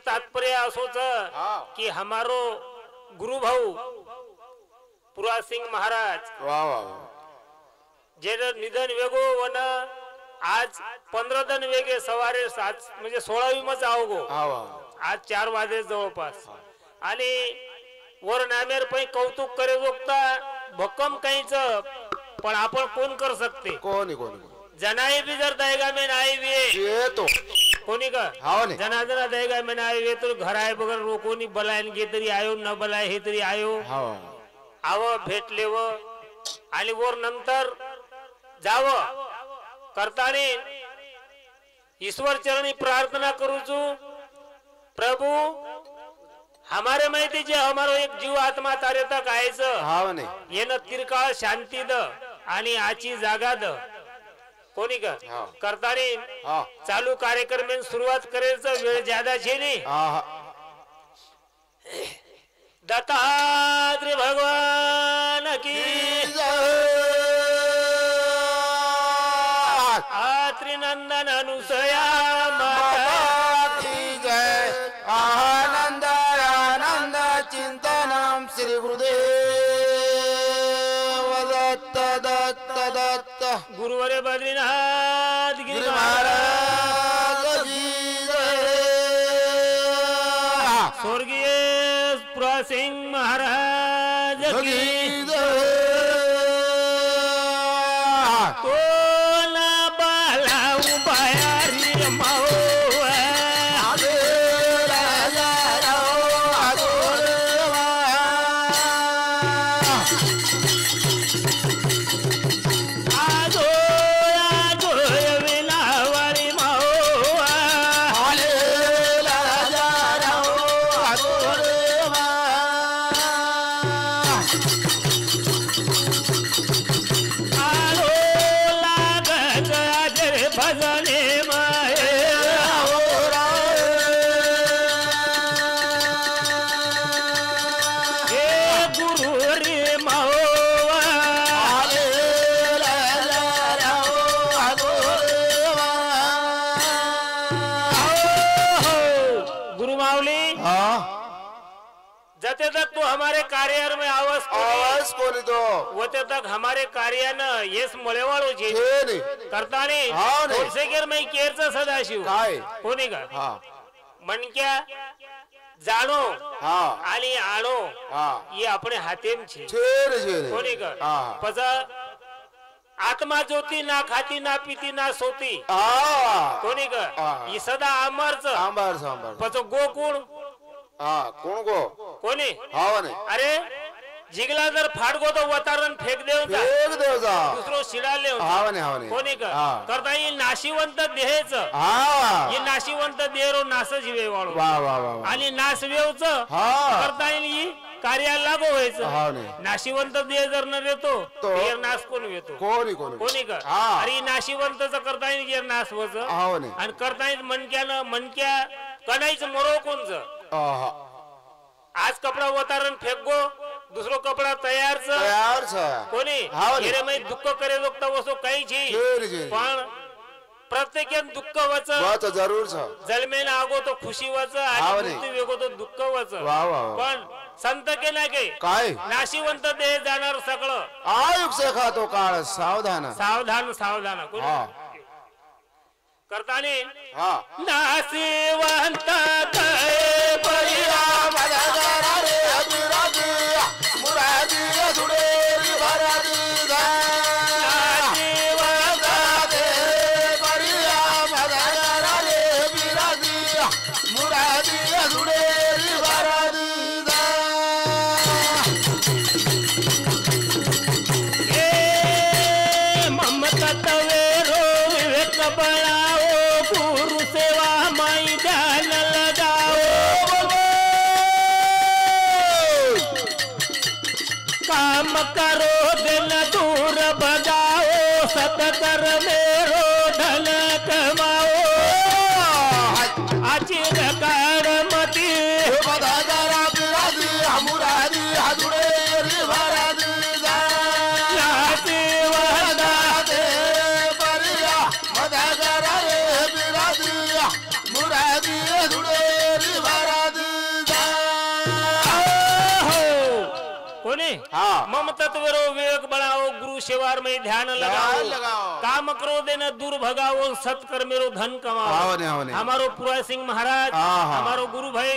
तात्पर्य असोच कि हमारो गुरु भाऊ पुरा सिंह महाराज वाह वाह जे निधन वेगो वन आज 15 दिन वेगे सवारे 7 म्हणजे 16वी मच आवगो आज 4 वाजे जवळपास आणि वर नामेर पै कौतुक करे जोगता भक्कम काहीच पण आपण कोण कर सकते कोणी कोणी जनाई भी जर दहेगा में नाही वे तो कोणी का जना जना दहेगा में नाही वे तो घर आहे बगर रोकोनी बलायन गे तरी आयो न बलाय हे तरी आयो आव भेटले व आणि वर नंतर जाव करताने ईश्वर चरणी प्रार्थना करू छु प्रभु हमारे माहिती जे हमारो एक जीव आत्मा तारे तक आयचं येन तिरकाळ शांती द आणि आची जागा द कोणी का करताने चालू कार्यक्रम सुरुवात करायचं वेळ ज्यादा छे नी दत्तात्रेय भगवान की आत्रिनंदन अनुसया माता की जय आनंद आनंद चिंतनम श्री गुरुदेव दत्त दत्त दत्त गुरुवरे बद्रीनाथ गिरी महाराज की जय स्वर्गीय पुरा सिंह महाराज की जय जते तक तो हमारे कार्य में आवाज कोणी तो वते तक हमारे कार्य न येस मळेवाळो छे करता ने होलसेगर में केरचा सदाशिव काय कोणी का मनक्या जाणो आणि आणो ये अपने हातेम छे कोणी का पजा आत्मा ज्योति ना खाती ना पीती ना सोती कोणी का ये सदा अमरच पचो गोकुळ कोण गो कोणी हावने अरे जिगला जर फाडगो तो वतारण फेक देवचा दुसरो शिडाले हावने कोणी का करता ये नाशिवंत देहेच ये नाशिवंत देहरो नास जीवे वाळो आणि नाश वेवच करता येईल कार्याला लागो व्हायचं नाशिवंत देह जर न देतो तर नाश कोण येतो कोणी का अरे नाशिवंतच करता येईल नाश वच आणि करता येईल मनक्या कणाईच मरो कोणच आज कपडा वतारण फेकगो दुसरो कपडा तयार कोणी हेरे मै दुःख करे लोकता वसो काही छी पण प्रत्येकन दुःख वच जरूर जन्मेन आगो तो खुशी वच आणि मृत्यू वेगो तो दुःख वच पण संत के ना के काय नाशिवंत देह जाणार सगळं आयुष से खातो काळ सावधान सावधान सावधान करताने नाशिवंत देह परिया मदगरा रे अभिराजी मुरादी सुडेरी भरादी नाशिवंत देह परिया मदगरा रे अभिराजी मुरादी सुडेरी भरादी ममता तवेरो विवेक बढ़ाओ गुरु सेवा माई ध्यान लगाओ काम करो दिन दूर भगाओ सतकर मेरो धन कमाओ आचिर कार मती मदगरा बिरादी मुरादी हजुरेरी भरादी मुरादी मुरादी जुड़े हाँ। मम तत्व विवेक बढ़ाओ, गुरु सेवार में ध्यान लगाओ, काम करो देना दूर भगाओ, सत्कर मेरो धन कमाओ। हमारो पूरा सिंह महाराज हमारो गुरु भाई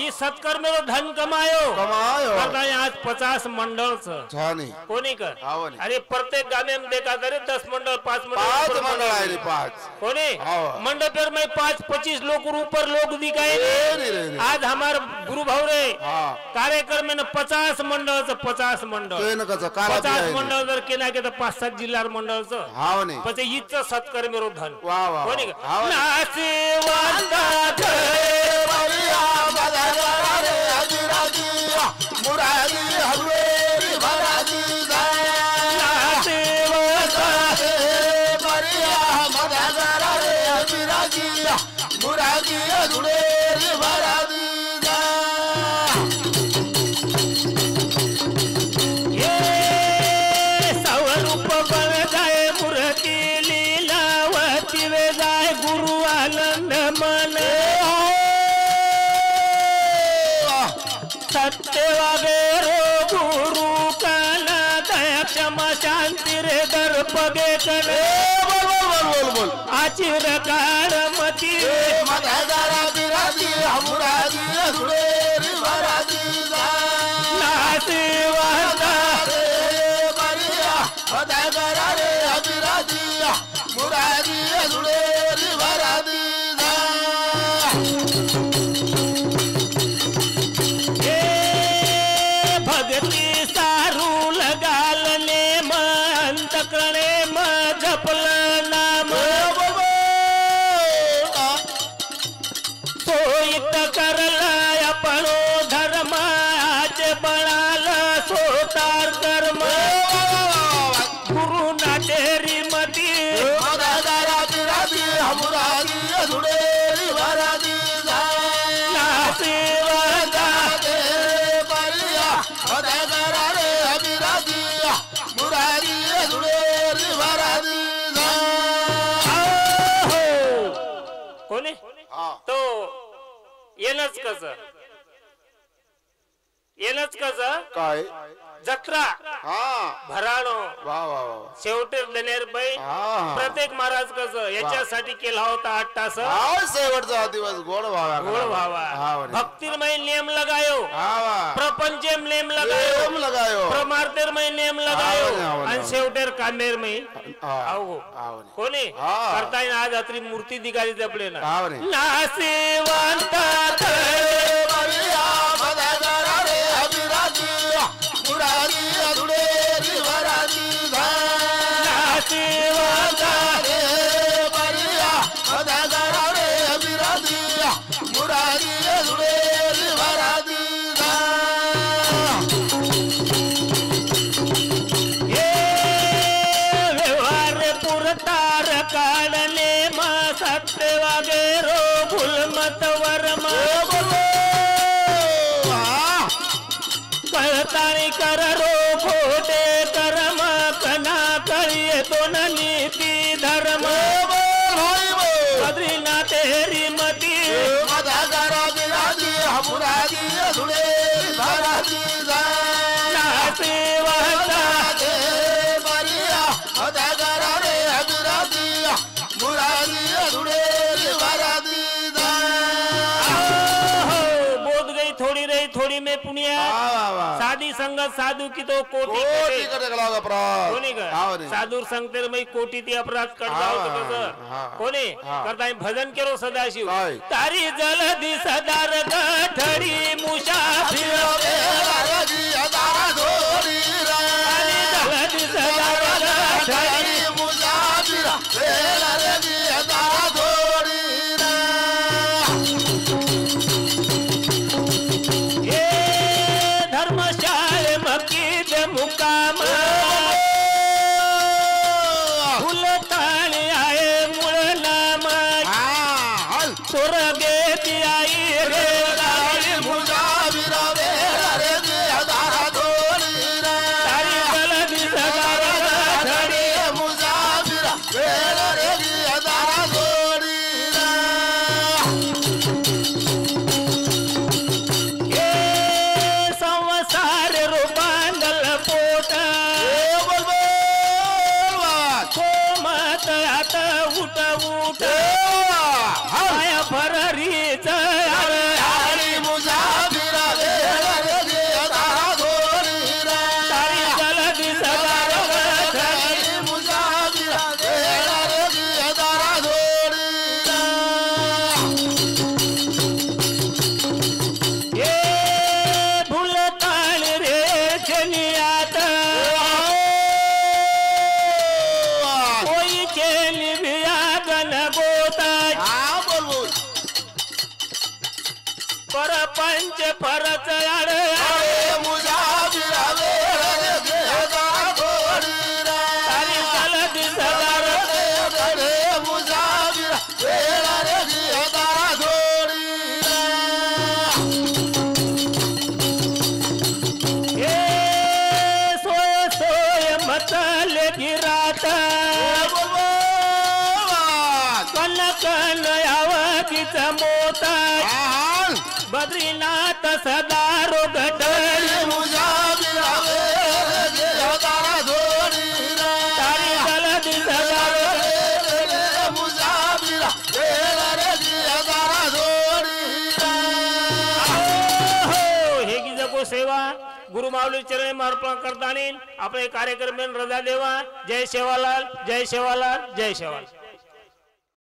ये सत्कर मेरो धन कमायो करता है आज 50 मंडल से कोनी कर। अरे प्रत्येक गाने में देखा करे 10 मंडल 5 मंडल कोनी मंडल पर में 5-25 लोग ऊपर लोग दिखाए। आज हमारे गुरु भाव रे कार्यक्रम में 50 मंडल से 50 मंडल 50 मंडल जर केला के 5-7 जिल्हा मंडल से પછી ઈચ્છ સત્કર મેરો ધન કોની નાસે વાંદા बरिया बदला रे अजराजी मुरादी हवेरी भराजी નાસે વાંદા बरिया बदला रे अजराजी मुरादी हवेरी भराजी ये सवरूप बन जाए मूर्ति लीलावती वे जाए गुरु आनंद मन सत्य वगैरो गुरु काला दया क्षमा शांति रे दर पगे करे बोल आचिर काल मती मदारा बिराजी मुरादी हवेरी भराजी नासे वादा बरिया बदला रे अजराजी मुरादी हवेरी भराजी भक्ति सारू लगाल ने अंत करणे जपल नाम सोइत करला अपनो धर्म आज बनाल सोतार कर्म गुरु ना तेरी मती मदारा बिराजी मुरादी हवेरी भराजी नासे वादा बरिया बदला रे अजराजी मुरादी हवेरी भराजी कोणी तो येणच कसं काय जत्रा भराणो शेवटे दनेर बाई प्रत्येक महाराज कसं याच्यासाठी केला होता 8 तास शेवटचा दिवस गोड व्हावा भक्तिमय नियम लगायो प्रपंचम नियम लगायो प्रमार्तेर में नियम लगायो आणि शेवटेर कामेर में आओ कोणी करता आज रात्री मूर्ती दिगारी जपले ना नासे वांता बरिया बदला रे अजराजी मुरादी हवेरी भराजी नासे वादा बरिया बदला रे अजराजी मुरादी हवेरी भराजी ये व्यवहार पुरतार काढले मा सत्य वगैरो गुलमत वर्म कळताणी कर रो खोटे कर्म कना करिये तो न नीति धर्म बद्रीना तेरी मती मदारा बिराजी मुरादी हवेरी भराजी नासे वादा बरिया बदला रे अजराजी मुरादी हवेरी भराजी बोध गई थोड़ी रही थोड़ी में पुण्य साधी संगत साधु की तो कोटी कोणी साधू संगतेर में कोटी ती अपराध करता होतो कसं कोणी करता भजन केरो सदाशिव तारी जलदी सदार गठडी मुसाफिर जलदी सदार गठडी मुसाफिर धर्मशाळे मकीद मुकाम फुलताणी आहे मूळ नाम स्वर्गे ती आई रे मुसाफिर पंच फरच आड मुजाबिरा वेळ घेता थोडी तारी चल दिसदार रे मुजाबिरा वेळ घेता थोडी हे सोय सोय मतले गिरात कन कन यावकीच मोत बद्रीनाथ सदारो घडली मुजाबिरा वेळ घेता थोडी तारी चल दिसदार मुजाबिरा वेळ घेता थोडी हे की जगो सेवा गुरु माऊली चरणी में अर्पण करता अपने कार्यक्रम में रजा देवा। जय सेवालाल जय सेवालाल जय सेवालाल।